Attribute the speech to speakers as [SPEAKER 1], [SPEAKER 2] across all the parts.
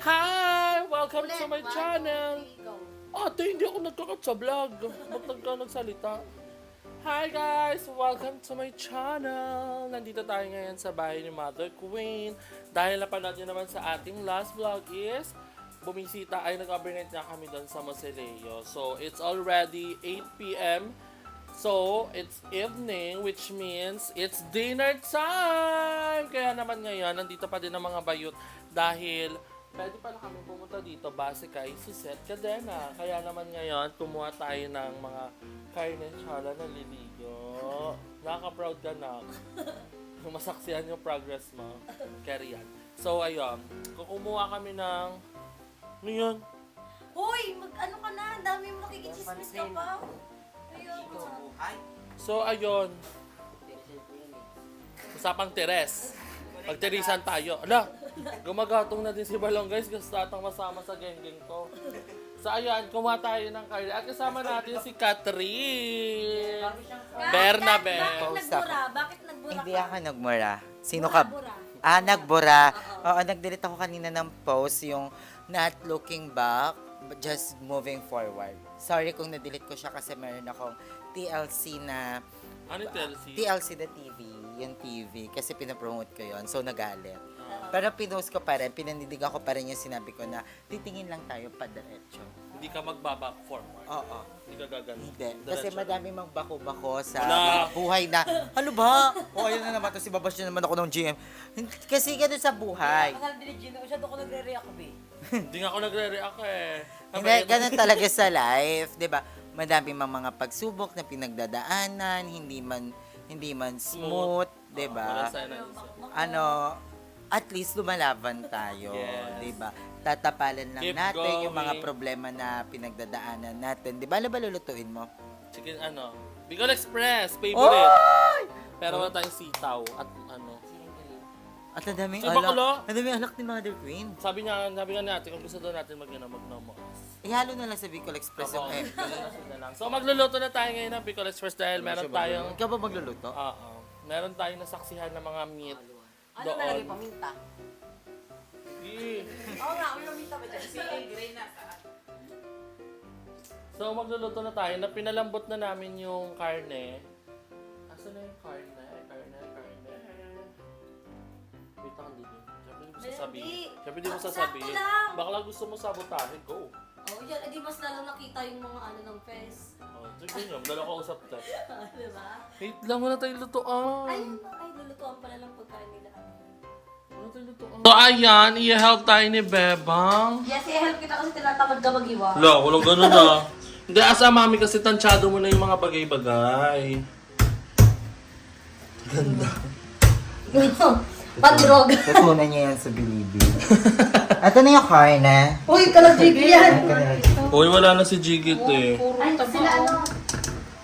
[SPEAKER 1] Hi! Welcome
[SPEAKER 2] Ulit,
[SPEAKER 1] to my
[SPEAKER 2] 1, 2,
[SPEAKER 1] channel!
[SPEAKER 2] 3, go.
[SPEAKER 1] Ate, hindi ako nagkakat sa vlog. Ba't nagsalita? Hi guys! Welcome to my channel! Nandito tayo ngayon sa bahay ni Mother Queen. Dahil napanood nyo naman sa ating last vlog is bumisita ay nag-overnight na kami doon sa Mausoleo. So, it's already 8 p.m. So, it's evening, which means it's dinner time! Kaya naman ngayon, nandito pa din ang mga bayot dahil pwede pala kami pumunta dito base kay Suzette Cadena. Kaya naman ngayon, kumuha tayo ng mga karne tsala na liligo. Nakaka-proud ka na. Masaksihan yung progress mo. Carry yan. So, ayun. Kukumuha kami ng... Ano yun?
[SPEAKER 2] Hoy, ano ka na? Ang dami mo nakikichismis ka pa. Ayoko.
[SPEAKER 1] So, ayun. Usapang Teres. Pagterisan tayo. Ala, gumagatong na din si Balong guys. Gusto atang masama sa geng-geng to. So, ayun. Kumuha tayo ng karne. At kasama natin si Catherine. Bernabe.
[SPEAKER 2] Bakit nagbura? Bakit nagbura
[SPEAKER 3] Hindi
[SPEAKER 2] ka?
[SPEAKER 3] ako nagmura. Sino ka?
[SPEAKER 2] Bura.
[SPEAKER 3] Nagbura. Oo, nag-delete ako kanina ng post yung not looking back, but just moving forward. Sorry kung na-delete ko siya kasi meron akong TLC na...
[SPEAKER 1] Ano yung TLC?
[SPEAKER 3] TLC na TV, yung TV, kasi pinapromote ko yon, so nagalit. Pero pinost ko pa rin, pinanidigan ko pa rin yung sinabi ko na titingin lang tayo pa diretso.
[SPEAKER 1] Hindi ka magbaback forward.
[SPEAKER 3] Oo.
[SPEAKER 1] Hindi ka gagano.
[SPEAKER 3] Hindi. Kasi
[SPEAKER 1] Diretso.
[SPEAKER 3] madami magbako-bako sa
[SPEAKER 1] Wala.
[SPEAKER 3] mga buhay na, ano ba? O, ayun na naman. Tapos ibabash na naman ako ng GM. Kasi ganun sa buhay.
[SPEAKER 4] Akala din Gino, masyado ko nagre-react be.
[SPEAKER 1] Hindi nga ako nagre-react eh.
[SPEAKER 3] Hindi, ganun talaga sa life. 'Di ba? Madami mga pagsubok na pinagdadaanan, hindi man smooth, 'di
[SPEAKER 1] Wala
[SPEAKER 3] ba?
[SPEAKER 1] sa'yo na isa.
[SPEAKER 3] Ano, at least lumalaban tayo,
[SPEAKER 1] Yes.
[SPEAKER 3] 'di ba? Tatapalan lang
[SPEAKER 1] Keep
[SPEAKER 3] natin yung mga
[SPEAKER 1] going.
[SPEAKER 3] problema na pinagdadaanan natin. 'Di ba? Ano ba lulutuin mo?
[SPEAKER 1] Chicken ano? Bicol Express, favorite.
[SPEAKER 3] Oy!
[SPEAKER 1] Pero wala tayong sitaw at ano.
[SPEAKER 3] At ang daming
[SPEAKER 1] Si Baklo?
[SPEAKER 3] alak. Ang daming alak ni Mother Queen.
[SPEAKER 1] Sabi nga natin, kung gusto daw natin magnomos.
[SPEAKER 3] Ihalo na lang sa Bicol Express yung
[SPEAKER 1] Okay, ganun na sila lang. So magluluto na tayo ngayon ng Bicol Express dahil meron tayong...
[SPEAKER 3] Ikaw ba magluluto?
[SPEAKER 1] Oo. Meron tayong nasaksihan ng mga meat.
[SPEAKER 4] Ano nalagay paminta?
[SPEAKER 1] Eh.
[SPEAKER 4] Oo nga, may paminta ba dyan?
[SPEAKER 1] So magluluto na tayo na pinalambot na namin yung karne. Asan na yung karne? Wait lang, hindi. Siyempre di mo sasabihin. Siyempre di mo sasabihin.
[SPEAKER 2] Sakto lang.
[SPEAKER 1] Bakla gusto mo sabotahin, go.
[SPEAKER 2] Oh, yan. Edi mas lalo nakita yung mga ano ng fest.
[SPEAKER 1] Oh, sige nyo, dala ko usap tayo.
[SPEAKER 2] Diba?
[SPEAKER 1] Wait lang, wala tayong lutoan.
[SPEAKER 2] Ay, lulutuan pala lang pagkain nila.
[SPEAKER 1] Wala tayong lutoan. So ayan, i-help tayo ni Bebang.
[SPEAKER 2] Yes, i-help kita kasi tinatamad ka mag-iwa.
[SPEAKER 1] Wala, walang ganun ah. Hindi, asa mami kasi tansyado mo na yung mga bagay-bagay. Ganda.
[SPEAKER 2] Pandrog.
[SPEAKER 3] Tutunan niya yan sa Bilibid. Ito na yung karne.
[SPEAKER 2] Uy, kalagig yan.
[SPEAKER 1] Uy, wala na si Jigit eh.
[SPEAKER 4] Puro
[SPEAKER 2] Ay,
[SPEAKER 4] taba.
[SPEAKER 2] sila ano?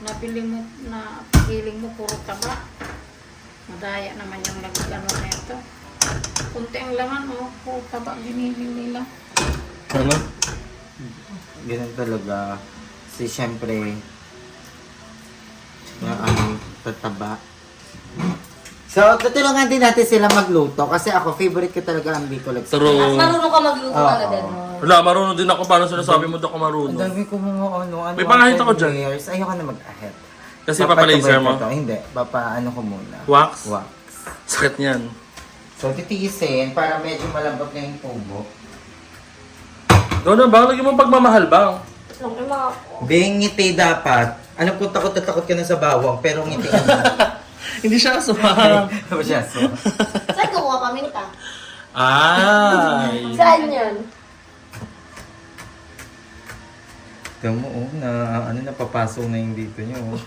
[SPEAKER 4] Nabili mo, piling mo puro taba. Madaya naman yung nag-ano na ito. Kunti ang laman, puro taba giniling nila.
[SPEAKER 1] Ano?
[SPEAKER 3] Ganun talaga. Kasi syempre, tataba. So, tutulungan din natin sila magluto kasi ako, favorite ko talaga ang Bicol Express.
[SPEAKER 1] True.
[SPEAKER 2] At marunong ka magluto
[SPEAKER 3] Oo.
[SPEAKER 2] talaga, no?
[SPEAKER 1] Wala, marunong din ako. Paano sinasabi mo daw ako
[SPEAKER 3] Ang
[SPEAKER 1] marunong?
[SPEAKER 3] dami ko mga ano.
[SPEAKER 1] May pangahit ako dyan.
[SPEAKER 3] layers. Ayoko na mag-ahit.
[SPEAKER 1] Kasi papalaser mo?
[SPEAKER 3] Papatubay ko to. Hindi. Papaano ko muna.
[SPEAKER 1] Wax?
[SPEAKER 3] Wax.
[SPEAKER 1] Sakit niyan.
[SPEAKER 3] So, titiisin para medyo malambot na yung tubo.
[SPEAKER 1] Gawin na ba? Lagi mo pagmamahal ba?
[SPEAKER 2] Nung mga...
[SPEAKER 3] Bing, ngiti dapat. Alam ko takot na takot ka na sa bawang, pero ngiti ka na.
[SPEAKER 1] Hindi siya asumang.
[SPEAKER 3] Ano siya? So,
[SPEAKER 2] Saan kumuha paminta?
[SPEAKER 1] Ay.
[SPEAKER 2] Saan yan?
[SPEAKER 3] tignan mo, oh, na, ano, napapasok na yung dito niyo. Oh.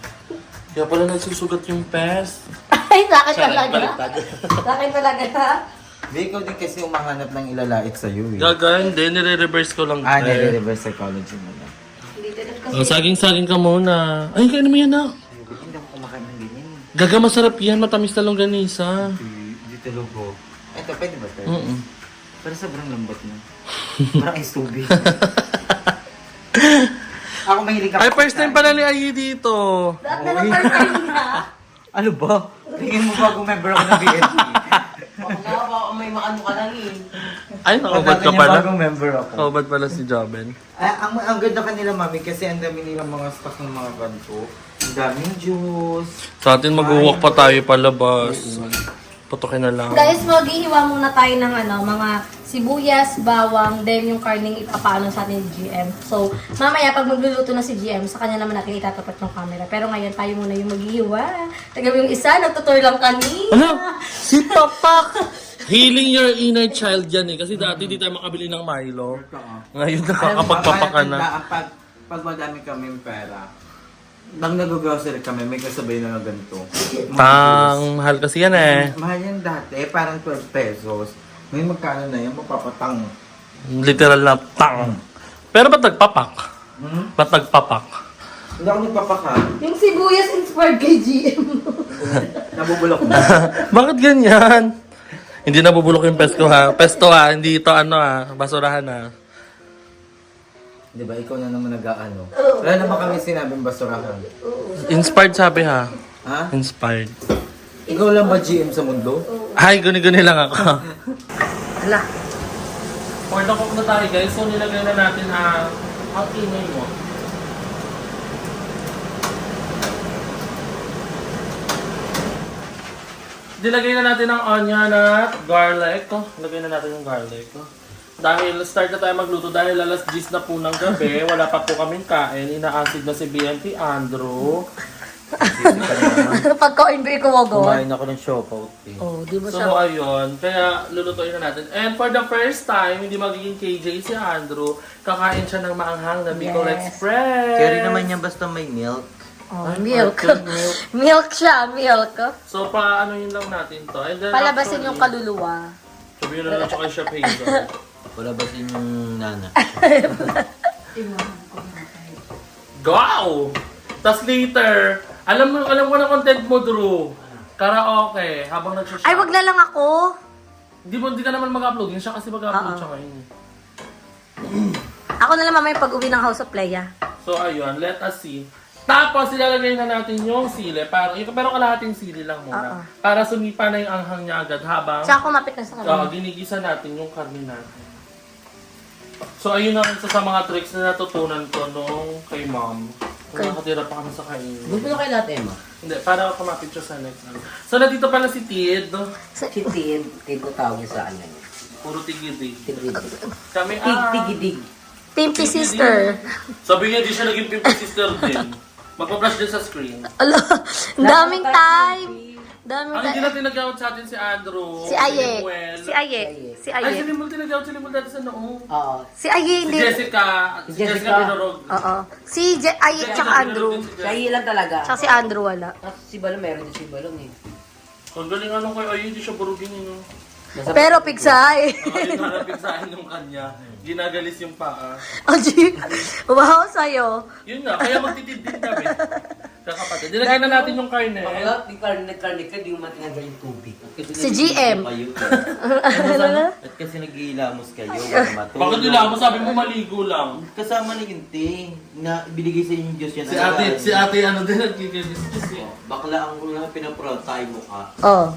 [SPEAKER 1] Kaya pala nagsusugat yung pes.
[SPEAKER 2] Ay, sa akin talaga.
[SPEAKER 1] Baliktad.
[SPEAKER 2] Sa akin talaga.
[SPEAKER 3] Hindi, ikaw din kasi umahanap ng ilalait sa'yo eh.
[SPEAKER 1] Gaga, hindi. Nire-reverse ko lang.
[SPEAKER 3] Nire-reverse psychology mo na.
[SPEAKER 2] Hindi din kasi.
[SPEAKER 1] Oh, saging-saging ka muna. Ay, kaya naman yan ah.
[SPEAKER 3] Hindi ako kumakain ng ganyan eh.
[SPEAKER 1] Gaga, masarap yan. Matamis na longganisa.
[SPEAKER 3] Hindi talaga. Ito, pwede ba ito? Pero sobrang lambot na. Parang ice tubig. Ako mahilig ako.
[SPEAKER 1] Ay, first time pala ni Ayi dito.
[SPEAKER 2] Lahat na ng first time na.
[SPEAKER 3] Ano ba? Tingin mo bago member ako ng BNP?
[SPEAKER 4] Baka may maano ka lang eh.
[SPEAKER 1] Ay, nakabad ka pala.
[SPEAKER 3] Bagong member ako.
[SPEAKER 1] Nakabad pala si Joben.
[SPEAKER 3] Ang ganda kanila, mami, kasi ang dami nilang mga stock ng mga ganito. Ang daming juice.
[SPEAKER 1] Sa atin mag-walk pa tayo palabas. Putokin na lang.
[SPEAKER 2] Guys, maghihiwa muna tayo ng mga sibuyas, bawang, then yung karning ipapaano sa atin ni GM. So, mamaya pag magluluto na si GM, sa kanya naman natin itatapat yung camera. Pero ngayon tayo muna yung maghihiwa. Tagabi yung isa, nagtutur lang kanina.
[SPEAKER 1] Ano? Si Papak! Healing your inner child yan eh. Kasi dati di tayo makabili ng Milo. Ngayon nakakapagpapaka na.
[SPEAKER 3] Pag madami kami pera, nang nag-grocery kami, may kasabay na ganito.
[SPEAKER 1] Tang, mahal kasi yan eh.
[SPEAKER 3] Mahal yan dati, parang 12 pesos. Ngayon magkano na yan, mapapatang.
[SPEAKER 1] Literal na tang. Pero ba't nagpapak? Ba't nagpapak?
[SPEAKER 3] Hindi ako nagpapaka.
[SPEAKER 2] Yung sibuyas inspired kay GM.
[SPEAKER 3] Nabubulok na.
[SPEAKER 1] Bakit ganyan? Hindi nabubulok yung pesto ha. Pesto ha, hindi ito basurahan ha.
[SPEAKER 3] Di ba, ikaw na naman nag-aano. Wala naman kami sinabing basurahan.
[SPEAKER 1] Inspired sabi ha.
[SPEAKER 3] Ha?
[SPEAKER 1] Inspired.
[SPEAKER 3] Ikaw lang ba GM sa mundo?
[SPEAKER 1] Ay, guni-guni lang ako.
[SPEAKER 2] Ala.
[SPEAKER 1] For the cook na tayo guys, so nilagay na natin ang ingay mo. Nilagay na natin ang onion at garlic. Lagay na natin yung garlic. Dahil start na tayo magluto, dahil alas 10 na po ng gabi, wala pa po kaming kain, inaasid na si BNT Andrew.
[SPEAKER 2] Pagkain ba ikaw ako?
[SPEAKER 3] Kumain ako ng siopaw.
[SPEAKER 2] Oh, di ba
[SPEAKER 1] So
[SPEAKER 2] siya?
[SPEAKER 1] ayun, kaya lulutuin na natin. And for the first time, hindi magiging KJ si Andrew, kakain siya ng maanghang na Bicol
[SPEAKER 2] Yes.
[SPEAKER 1] Express.
[SPEAKER 3] Carry naman yan basta may milk.
[SPEAKER 2] Oh,
[SPEAKER 1] Ay,
[SPEAKER 2] milk.
[SPEAKER 1] cartoon milk.
[SPEAKER 2] Milk siya, milk.
[SPEAKER 1] So paano yun lang natin to. And then
[SPEAKER 2] Palabasin
[SPEAKER 1] actually,
[SPEAKER 2] yung kaluluwa.
[SPEAKER 1] sabihin na lang siya kay Chef Hazel.
[SPEAKER 3] Wala ba sa inyong nana?
[SPEAKER 1] Go! Tapos later, alam ko na content mo, Drew. Karaoke, habang nagsashop.
[SPEAKER 2] Ay, wag na lang ako.
[SPEAKER 1] Hindi ka naman mag-upload. Yun siya kasi mag-upload siya ngayon.
[SPEAKER 2] Ako na lang mamaya pag uwi ng House of Leia.
[SPEAKER 1] So ayun, let us see. Tapos ilalagay na natin yung sili. Pero kalahating sili lang muna. Para sumipa na yung anghang niya agad habang
[SPEAKER 2] Tsaka kumapit na sa kanila.
[SPEAKER 1] ginigisa natin yung karne natin. So ayun ang isa sa mga tricks na natutunan ko nung kay mom. Kung nakatira pa kami sa kain.
[SPEAKER 3] Gusto na kay latte, ma?
[SPEAKER 1] Hindi, para kumapit siya sa next ano. So nandito pala si Tid.
[SPEAKER 3] Si Tid. Tid ko tawag sa ano.
[SPEAKER 1] Puro tigidig.
[SPEAKER 3] Tigidig.
[SPEAKER 1] Kami
[SPEAKER 3] Tigidig.
[SPEAKER 2] Pimpy sister.
[SPEAKER 1] Sabi niya di siya naging pimpy sister din. Magpa-flash din sa screen.
[SPEAKER 2] Ala, ang daming time. Daming
[SPEAKER 1] Ang hindi
[SPEAKER 2] time.
[SPEAKER 1] na tinagawad sa atin si Andrew.
[SPEAKER 2] Si Aye.
[SPEAKER 1] Samuel.
[SPEAKER 2] Si Aye. Si
[SPEAKER 1] Ay, si
[SPEAKER 2] Aye.
[SPEAKER 1] Limol tinagawad si Limol dati sa noong.
[SPEAKER 3] Oo.
[SPEAKER 2] Si Aye,
[SPEAKER 1] Si
[SPEAKER 2] hindi.
[SPEAKER 1] Jessica. Si Jessica
[SPEAKER 3] Jessica.
[SPEAKER 1] Pinarog.
[SPEAKER 2] Oo. Si Aye tsaka Andrew.
[SPEAKER 3] Siya lang talaga.
[SPEAKER 2] Tsaka si Andrew wala.
[SPEAKER 3] Tapos si Balong, meron din si Balong eh.
[SPEAKER 1] Ang galing anong kay Aye, hindi siya burugin yun.
[SPEAKER 2] Pero pigsay.
[SPEAKER 1] Ayun, harapin sa akin yung kanya. Ginagalis yung paa.
[SPEAKER 2] Oji. Wow, sa'yo.
[SPEAKER 1] Yun nga, kaya magtitid din kami. Kakapatid. Dilagay na natin yung karne.
[SPEAKER 3] Bakla, nagkarne ka, di mo matinagay yung tubig.
[SPEAKER 2] Si GM.
[SPEAKER 3] At kasi nag-iilamos kayo para matulog.
[SPEAKER 1] Bakit nila mo? Sabi mo maligo lang.
[SPEAKER 3] Kasama na yung ting na binigay sa inyong Diyos yan.
[SPEAKER 1] Si ate ano din nagkikidis eh.
[SPEAKER 3] Bakla ang pinaprotay mo ka.
[SPEAKER 2] Oh.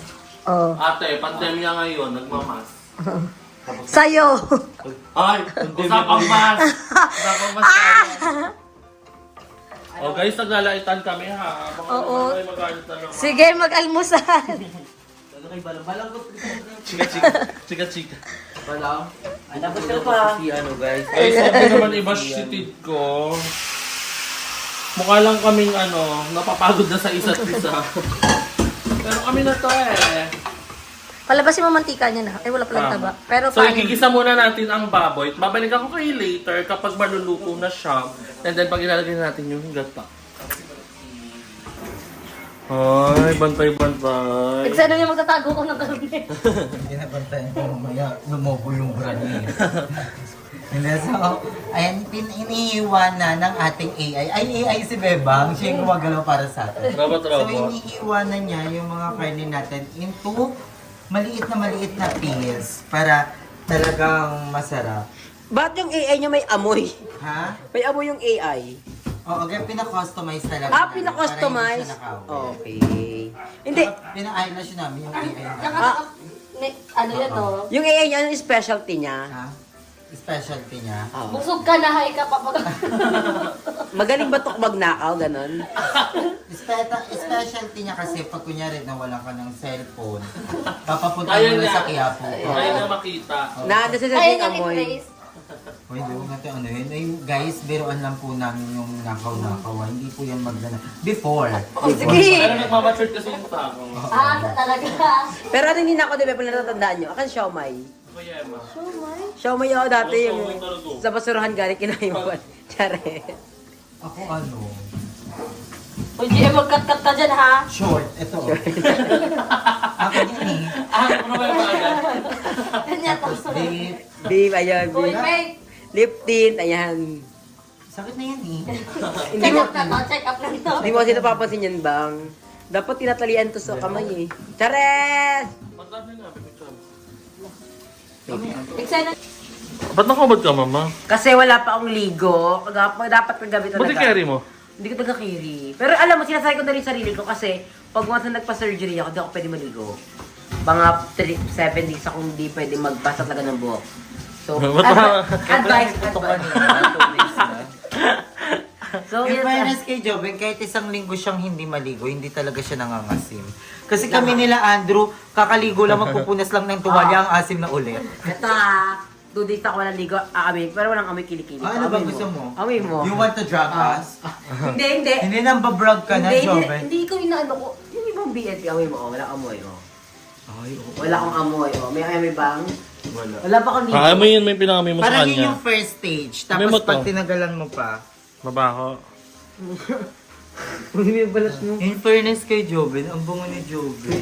[SPEAKER 2] Oh.
[SPEAKER 1] Ate, pandemya ngayon, nagmamas.
[SPEAKER 2] Sa'yo.
[SPEAKER 1] Ay, usapang mas. Usapang mas tayo. Oh guys, naglalaitan kami ha. Baka
[SPEAKER 2] Oo.
[SPEAKER 1] naman kayo magalit na naman.
[SPEAKER 2] Sige, mag-almusal.
[SPEAKER 3] Ano kay Balang? Balang ko.
[SPEAKER 1] Chika.
[SPEAKER 3] Balang. Anak ko siya pa. Si ano guys.
[SPEAKER 1] Guys, sabi naman i-bash si Tid ko. Mukha lang kaming napapagod na sa isa't isa. Pero kami na to eh.
[SPEAKER 2] Palabasin mo mantika niya na. Ay, wala palang taba. Pero
[SPEAKER 1] So,
[SPEAKER 2] paano?
[SPEAKER 1] igigisa muna natin ang baboy. Babalik ako kayo later kapag maluluto na siya. And then, pag ilalagay na natin yung gata. Ay, bantay-bantay.
[SPEAKER 2] Sana niya magtatago ko ng karne.
[SPEAKER 3] Hindi na bantayan ko mamaya. Lumobo yung brani. Hindi, so, ayan, iniiwanan ng ating AI. Ay, AI si Bebang. Siya yung gumagalaw para sa atin. So,
[SPEAKER 1] Robot.
[SPEAKER 3] iniiwanan niya yung mga karne natin into maliit na piece para talagang masarap.
[SPEAKER 5] Ba't yung AI nyo may amoy?
[SPEAKER 3] Ha?
[SPEAKER 5] May amoy yung AI.
[SPEAKER 3] Oo, okay, pina-customize talaga.
[SPEAKER 5] Ah,
[SPEAKER 3] namin
[SPEAKER 5] pina-customize?
[SPEAKER 3] para hindi siya nakawin.
[SPEAKER 5] Okay. Hindi.
[SPEAKER 3] Pina-eyelash namin yung AI namin.
[SPEAKER 5] Ah,
[SPEAKER 2] Ano yan to?
[SPEAKER 5] Yung AI niya, anong specialty niya?
[SPEAKER 3] Ha? Specialty niya.
[SPEAKER 2] Busog ka na, hay ka pa pag...
[SPEAKER 5] Magaling ba tukbag nakaw, ganon?
[SPEAKER 3] Specialty niya kasi pag kunyari nawalan ka ng cellphone, papapunta
[SPEAKER 1] Kaya
[SPEAKER 3] mo na
[SPEAKER 1] niya.
[SPEAKER 3] sa Quiapo.
[SPEAKER 1] Kaya na makita.
[SPEAKER 5] Nasa sa
[SPEAKER 2] Kaya
[SPEAKER 5] yung
[SPEAKER 2] niya
[SPEAKER 5] amoy.
[SPEAKER 2] i-trace.
[SPEAKER 3] Hoy, hindi mo natin ano yun. Ay, guys, biruan lang po namin yung nakaw-nakaw. Hindi po yan magdala. Before.
[SPEAKER 5] Sige!
[SPEAKER 1] Pero nagmamature kasi yung tao.
[SPEAKER 2] Talaga.
[SPEAKER 5] Pero ano hindi na ako, di ba, pala natatandaan nyo? Akan siomay.
[SPEAKER 1] Kuya Emma.
[SPEAKER 5] Siomay ako dati yung
[SPEAKER 1] Siomay talaga.
[SPEAKER 5] sa basurahan galing kinaiwan. Tsare.
[SPEAKER 3] Ako ano?
[SPEAKER 2] Uy, GM, mag-cut-cut ka dyan, ha?
[SPEAKER 3] Short. Ito. Ako din eh.
[SPEAKER 1] Ano ba yung bagay?
[SPEAKER 2] Ganyan to.
[SPEAKER 3] Tapos date.
[SPEAKER 5] Beef, ayan.
[SPEAKER 2] Uy,
[SPEAKER 5] Beef.
[SPEAKER 2] babe.
[SPEAKER 5] Lip tint, ayan.
[SPEAKER 3] Sakit na yan eh.
[SPEAKER 5] Hindi
[SPEAKER 2] Check
[SPEAKER 5] mo,
[SPEAKER 2] up na to, check up na to.
[SPEAKER 5] hindi mo kasi napapansin yan, bang? Dapat tinatalian to sa kamay eh. Chares!
[SPEAKER 1] Madami na, picture.
[SPEAKER 2] Excited.
[SPEAKER 1] Ba't nakabad ka, mama?
[SPEAKER 5] Kasi wala pa akong ligo. Dapat kagabi talaga.
[SPEAKER 1] Ba't i-carry mo?
[SPEAKER 5] Hindi ko taga-carry. Pero alam mo, sinasabi ko na rin sarili ko kasi pag once na nagpa-surgery ako, di ako pwede maligo. Mga 7 days akong hindi pwede magbasa talaga ng buhok. So, advice. So,
[SPEAKER 3] In
[SPEAKER 5] yes,
[SPEAKER 3] fairness kay Joven, kahit isang linggo siyang hindi maligo, hindi talaga siya nangangasim. Kasi kami nila, Andrew, kakaligo lang, magpupunas lang ng tuwalya, ang asim na ulit.
[SPEAKER 5] ito 2 days ako walang ligo, aamoy. Pero walang amoy kilikili.
[SPEAKER 3] Ano ba gusto mo?
[SPEAKER 5] Amoy mo.
[SPEAKER 3] You want to drag us?
[SPEAKER 5] Hindi.
[SPEAKER 3] Hindi nang babrag ka na, Joven.
[SPEAKER 5] Hindi ko inaano ko. Yung ibang BNP, amoy mo. Wala amoy, oh.
[SPEAKER 3] Ay, oo.
[SPEAKER 5] Wala akong amoy, oh. May amoy bang?
[SPEAKER 1] Wala.
[SPEAKER 5] Wala pa akong ligo.
[SPEAKER 1] Ah, mo yun, may pinangamoy mo sa
[SPEAKER 3] Parang yun
[SPEAKER 1] kanya.
[SPEAKER 3] yung first stage.
[SPEAKER 1] May mo
[SPEAKER 3] Tapos
[SPEAKER 1] to.
[SPEAKER 3] pag tinagalan mo pa,
[SPEAKER 1] Mabaho.
[SPEAKER 5] Uy, may balat mo.
[SPEAKER 3] in fairness kay Joven, ang bungo ni Joven.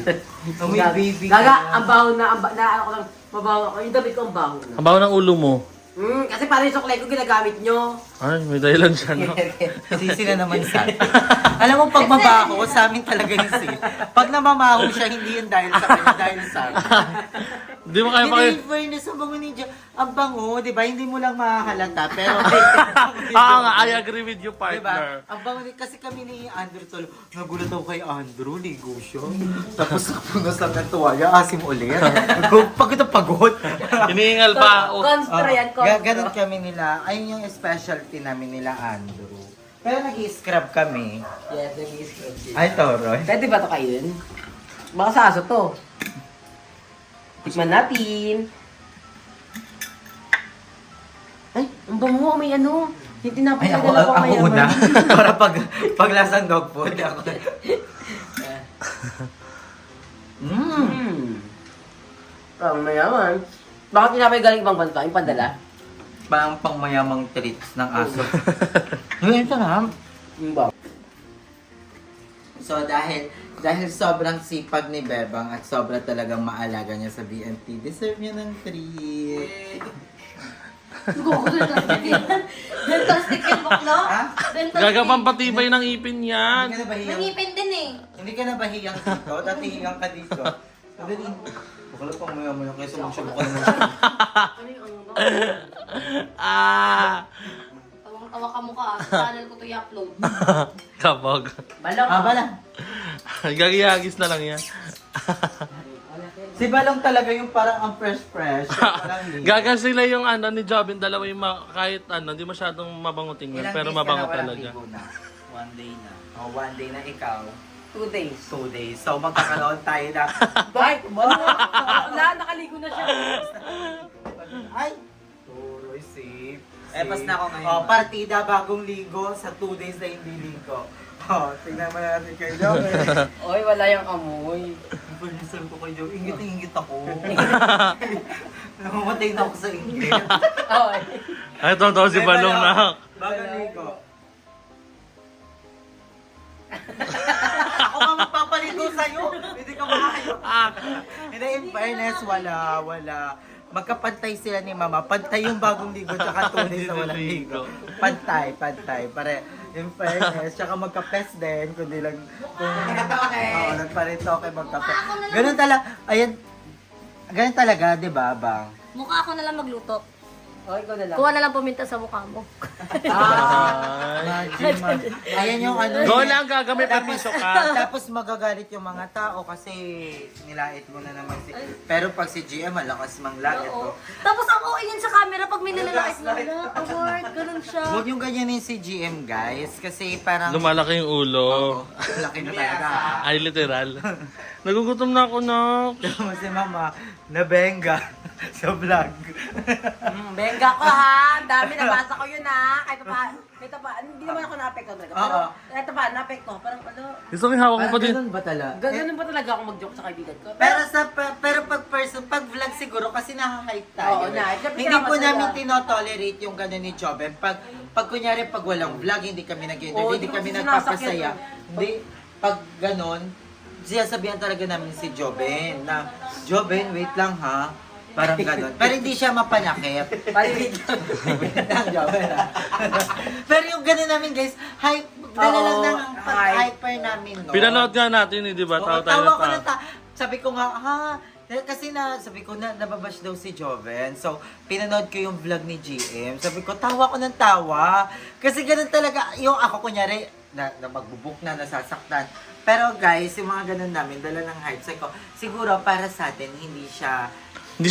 [SPEAKER 3] Amoy baby ka
[SPEAKER 5] Gaga,
[SPEAKER 3] na.
[SPEAKER 5] ang baho na, ano ko lang, mabaho ako. Yung damit ko ang baho na.
[SPEAKER 1] Ang baho ng ulo mo.
[SPEAKER 5] Kasi parang yung suklay ko ginagamit nyo.
[SPEAKER 1] Ay, may dahilan siya, no?
[SPEAKER 3] Sisi na naman sa Alam mo, pag mabaho, sa amin talaga yung sis. Pag namamaho siya, hindi yun dahil sa kanya, dahil sa amin.
[SPEAKER 1] Di mo kaya
[SPEAKER 3] Hindi, in fairness, ang bango ni Jo. Ang bango, di ba? Hindi mo lang makahalata, pero...
[SPEAKER 1] Ah, nga, I agree with you,
[SPEAKER 3] Diba?
[SPEAKER 1] partner.
[SPEAKER 3] Ang bango ni, kasi kami ni Andrew Tolo, nagulat ako kay Andrew, ligo siya. Tapos punos lang ng tuwalya, asim ulit. Pagod na pagod.
[SPEAKER 1] Hinihingal pa ako.
[SPEAKER 2] Constro yan, constro.
[SPEAKER 3] Ganun kami nila, ayun yung specialty namin nila Andrew. Pero nag-i-scrub kami.
[SPEAKER 5] Yes, nag-i-scrub siya.
[SPEAKER 3] Ay, Toroy.
[SPEAKER 5] Pwede ba ito kainin? Baka sa aso to. Tikman natin. Ay, ang bango, may ano. Yung tinapay
[SPEAKER 3] Ay,
[SPEAKER 5] na
[SPEAKER 3] ako
[SPEAKER 5] mayaman.
[SPEAKER 3] una. Para pag lasang dog food, ako.
[SPEAKER 5] Ang mayaman. Bakit tinapay galing ibang bansa? Yung pandala?
[SPEAKER 3] Parang pangmayamang treats ng aso. Ngayon ito na.
[SPEAKER 5] Yung ba?
[SPEAKER 3] So dahil sobrang sipag ni Bebang at sobra talagang maalaga niya sa BNT, deserve niya ng treat.
[SPEAKER 2] Dental stick yung buklo?
[SPEAKER 3] Ha?
[SPEAKER 2] Dental
[SPEAKER 1] Gagapang patibay ng ipin yan.
[SPEAKER 3] Hindi ka na bahiyang,
[SPEAKER 2] Nangipin din eh.
[SPEAKER 3] hindi ka na bahiyang dito, dati hiyang ka dito. Sabi din, bakala pang mayaman yung kaysa magsubukan mo siya.
[SPEAKER 1] Ah!
[SPEAKER 2] Tawang-tawa ka mukha. Sa channel ko to i-upload.
[SPEAKER 1] Kabog.
[SPEAKER 5] Balak.
[SPEAKER 3] Bala.
[SPEAKER 1] Gagiyagis na lang yan.
[SPEAKER 3] Si Balong talaga yung parang ang fresh. Parang
[SPEAKER 1] Gaga sila yung ano ni Jobin, dalawa yung kahit ano, hindi masyadong mabango tingnan,
[SPEAKER 3] Ilang
[SPEAKER 1] pero
[SPEAKER 3] days ka
[SPEAKER 1] mabango
[SPEAKER 3] na walang
[SPEAKER 1] talaga.
[SPEAKER 3] ligo na? 1 day na. O, 1 day na ikaw.
[SPEAKER 5] 2 days.
[SPEAKER 3] 2 days. So, magkakaroon tayo na...
[SPEAKER 5] Bye! Wala, nakaligo na siya.
[SPEAKER 3] Ay! Tuloy, safe. Eh, pas na ako ngayon. Oh, partida, bagong ligo, sa 2 days na hindi ligo. Oh, tingnan mo natin kay Joe.
[SPEAKER 5] Oy, wala yung amoy.
[SPEAKER 3] Pag-isip ko kay Joe, ingit ako. Namamatay na ako sa ingit.
[SPEAKER 5] Oy.
[SPEAKER 1] Ay, ito si Balong na.
[SPEAKER 3] Bagong ligo. Ako nga magpapaligo sa'yo. Hindi ka makayo. Hindi, in fairness, wala. Magkapantay sila ni Mama. Pantay yung bagong ligo tsaka 2 days na walang ligo. Pantay. Pare, in fairness, tsaka magka-pes din. Kundi lang, oo, nagparitoke, magka-pes. Ganun talaga, ayan, ganun talaga, di ba, Bang?
[SPEAKER 2] Mukha ako na lang magluto.
[SPEAKER 5] Oh, ikaw na lang.
[SPEAKER 2] Kuha na lang paminta sa mukha mo.
[SPEAKER 3] Ayan yung ano.
[SPEAKER 1] Go lang, Gaga, may permiso ka.
[SPEAKER 3] Tapos magagalit yung mga tao kasi nilait mo na naman si... Pero pag si GM, malakas manglait
[SPEAKER 2] Oo.
[SPEAKER 3] ko.
[SPEAKER 2] Tapos ang OA niyan sa camera pag may nilalait mo na, award, ganun siya.
[SPEAKER 3] Huwag yung ganyanin si GM, guys. Kasi parang...
[SPEAKER 1] Lumalaki yung ulo.
[SPEAKER 3] Laki na talaga.
[SPEAKER 1] Ay, literal. Nagugutom na ako, Nox.
[SPEAKER 3] Tapos si Mama, nabenga sa vlog.
[SPEAKER 5] Benga ko ha! Ang dami, nabasa ko yun ha! Kahit pa, hindi naman ako na-apekto talaga. Pero,
[SPEAKER 3] Oo.
[SPEAKER 5] kahit pa, na-apekto. Parang ano,
[SPEAKER 1] Gusto ko hawak mo pa din.
[SPEAKER 3] Ganun ba talaga?
[SPEAKER 5] ganun ba talaga ako mag-joke sa kaibigan ko?
[SPEAKER 3] Pero pag vlog siguro kasi nakaka-hype tayo.
[SPEAKER 5] Oo, na.
[SPEAKER 3] Hindi po namin tinotolerate yung gano'n ni Joben. Pag kunyari pag walang vlog, hindi kami nag-interview,
[SPEAKER 5] Oo,
[SPEAKER 3] hindi
[SPEAKER 5] di
[SPEAKER 3] kami
[SPEAKER 5] ko
[SPEAKER 3] nagpapasaya.
[SPEAKER 5] sinasakyan.
[SPEAKER 3] Hindi, pag gano'n, sabihan talaga namin si Joben na, Joben, wait lang ha. Parang gano'n. Pero hindi siya mapanakit. Wait lang, Joben ha. Pero yung gano'n namin guys, hype, dala lang ng hyper namin, no?
[SPEAKER 1] Pinanood nga natin, di ba?
[SPEAKER 3] Oo,
[SPEAKER 1] Tawa tayo
[SPEAKER 3] tawa ko
[SPEAKER 1] na
[SPEAKER 3] na sabi ko nga, kasi sabi ko na, nababash daw si Joven. So, pinanood ko yung vlog ni GM. Sabi ko, tawa ko ng tawa. Kasi ganun talaga, yung ako kunyari, na magbubuk na, nasasaktan. Pero guys, yung mga ganun namin, dala ng hype. Sabi ko, siguro para sa atin, hindi siya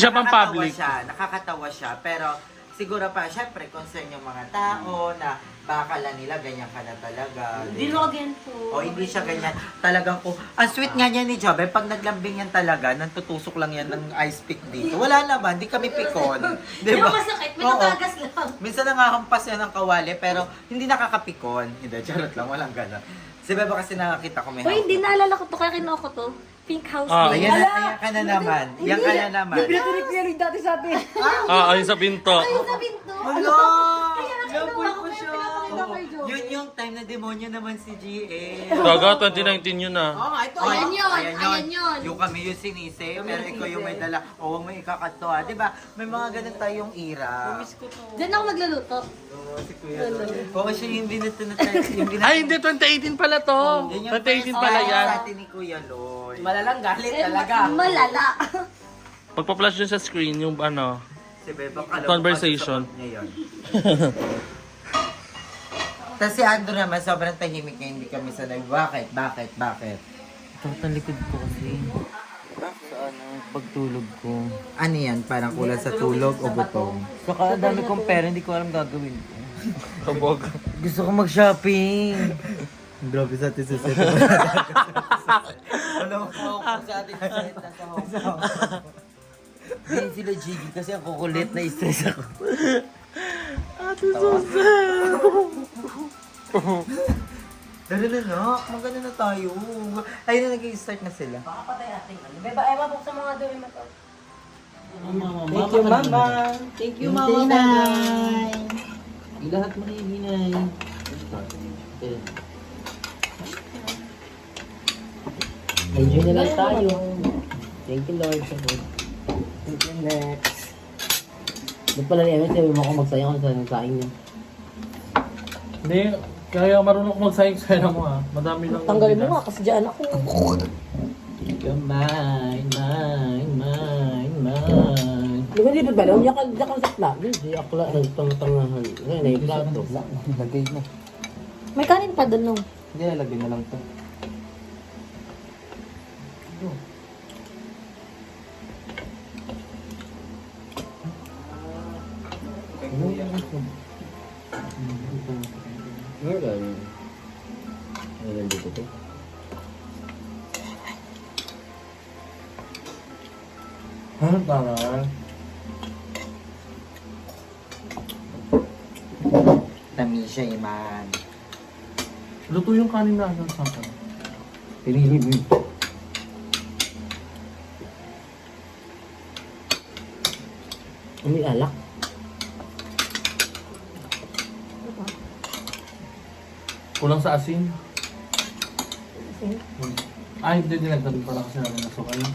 [SPEAKER 1] pang-public.
[SPEAKER 3] Nakakatawa siya. Pero, siguro pa, syempre, concern yung mga tao na baka lang nila, ganyan ka na talaga.
[SPEAKER 2] Hindi mo again po.
[SPEAKER 3] O hindi siya ganyan. Talagang ko. Ang sweet nga niya ni Jobe, pag naglambing yan talaga, nantutusok lang yan ng ice pick dito. Wala naman, di kami pikon.
[SPEAKER 2] Hindi
[SPEAKER 3] Diba?
[SPEAKER 2] mo masakit, may
[SPEAKER 3] Oo.
[SPEAKER 2] natagas lang.
[SPEAKER 3] Minsan nangahampas yan ng kawali, pero hindi nakakapikon. Hindi, charot lang, walang gana. Si Beba kasi nakakita ko may
[SPEAKER 2] Uy, hindi naalala ko to, kaya kinuha ko to. Pink House
[SPEAKER 1] Ah.
[SPEAKER 2] Day.
[SPEAKER 3] Ayan ka na naman. Yan ka na naman.
[SPEAKER 5] Pinatuloy ko yan dati sa atin.
[SPEAKER 1] Ayun sa pinto.
[SPEAKER 2] Ayun sa pinto.
[SPEAKER 3] Hello!
[SPEAKER 2] Kaya nakinuha ko, kaya pinapakita kay Joe.
[SPEAKER 3] Yun yung time na demonyo naman si GA.
[SPEAKER 1] Gaga, 2019 yun ah.
[SPEAKER 5] Oo nga, ito.
[SPEAKER 2] Ayan yun, ayan yun.
[SPEAKER 3] Yung kami yung sinisi, pero ikaw yung may dala. O, may ikakato ha. Diba? May mga ganun tayong era.
[SPEAKER 5] Miss ko to.
[SPEAKER 2] Diyan ako nagluluto.
[SPEAKER 3] Oo, si Kuya Lolo. Oo, siya yung binato na tayo.
[SPEAKER 1] Ay, hindi, 2018 pala to.
[SPEAKER 3] Yun yung
[SPEAKER 1] 2018
[SPEAKER 3] first
[SPEAKER 1] pala
[SPEAKER 3] time
[SPEAKER 1] yan.
[SPEAKER 3] sa atin ni Kuya Loy.
[SPEAKER 5] Malalang galit
[SPEAKER 2] Eh,
[SPEAKER 5] talaga.
[SPEAKER 2] malala.
[SPEAKER 1] Pagpa-flash dun sa screen, yung ano,
[SPEAKER 3] Si Beba, alam ko
[SPEAKER 1] Conversation.
[SPEAKER 3] kasi sa niya yun. Tapos si Andrew naman, sobrang tahimik niya, hindi kami sanay. Bakit?
[SPEAKER 6] Talikod ko kasi. Sa ano, pagtulog ko.
[SPEAKER 3] Ano yan? Parang kulang sa tulog o gutom?
[SPEAKER 6] Saka dami kong pera, hindi ko alam gagawin ko.
[SPEAKER 1] kabog.
[SPEAKER 6] Gusto ko mag-shopping.
[SPEAKER 3] Grabe sa atin sa set.
[SPEAKER 6] Alam ko sa ating set na sa Hindi sila Jiggy kasi ang kukulit na stress ako.
[SPEAKER 3] Dali na na, maganda na tayo. Ayun na, nag-start na sila.
[SPEAKER 5] Pakapatay natin. Beba, ewan po sa mga doon ito.
[SPEAKER 6] Thank you, Mama. Thank you, Mama. Hinay. Lahat mo na yung hinay. Enjoy na lang tayo. Thank you, Lord, sa food. Thank you, next. Doon pala ni Evan, sabi mo ako magsayang ako sa nagsaing niya.
[SPEAKER 1] Hindi, kaya marunong ko magsayang-sayang mo ah. Madami lang.
[SPEAKER 2] Tanggalin mo nga kasi dyan ako.
[SPEAKER 6] You're mine, mine, mine, mine.
[SPEAKER 5] Di ba di ba ba? Umiyak ka sa plato. Di ako lang nagtang-tangahan. Ngayon na yung plato.
[SPEAKER 6] Lagay na.
[SPEAKER 2] May kanin pa doon, no?
[SPEAKER 6] Hindi, lagay na lang to. Meron. Meron dito to.
[SPEAKER 1] Tara.
[SPEAKER 3] Tamisha, Iman.
[SPEAKER 1] Luto yung kanin na ano sa akin.
[SPEAKER 6] Pinili mo yun.
[SPEAKER 5] May alak.
[SPEAKER 1] Kulang sa asin. Ay, hindi dinagdag pala kasi namin nasukal na.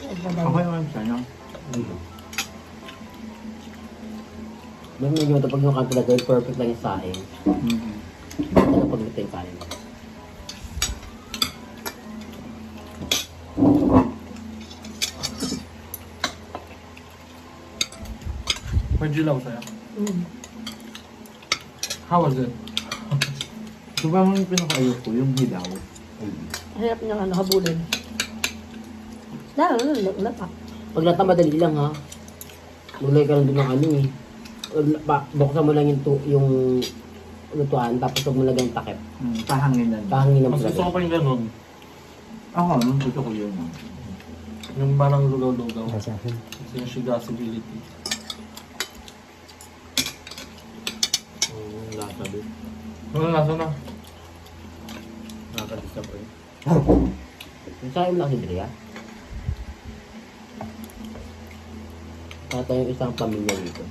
[SPEAKER 3] Okay naman siya, no?
[SPEAKER 5] Ba medyo matapag yung kanto na gawin, perfect lang yung saing. Talaga pag
[SPEAKER 6] dito yung kanin.
[SPEAKER 1] May jilaw sa'yo. How was it?
[SPEAKER 7] Ito ba yung pinakaayok ko, yung hilaw?
[SPEAKER 2] Hirap niyang ano, habulin. Wala pa.
[SPEAKER 6] Pag lata, madali lang ha. Maglagay ka lang doon ng ano eh. Buksan mo lang yung lutuan, tapos huwag mo lagay yung takip.
[SPEAKER 7] Pahangin na.
[SPEAKER 6] Pahangin na
[SPEAKER 1] Mas gusto ko
[SPEAKER 6] maglagay.
[SPEAKER 1] pa yung ganun.
[SPEAKER 7] Ako, gusto ko yun.
[SPEAKER 1] Yung parang lugaw-lugaw.
[SPEAKER 6] Sa akin.
[SPEAKER 1] Kasi yung shigasibility.
[SPEAKER 7] Lasa din.
[SPEAKER 1] Ano lasa na?
[SPEAKER 7] Nakaka-disappoint.
[SPEAKER 6] Saan mo lang si Drea? Ito yung isang pamilya dito.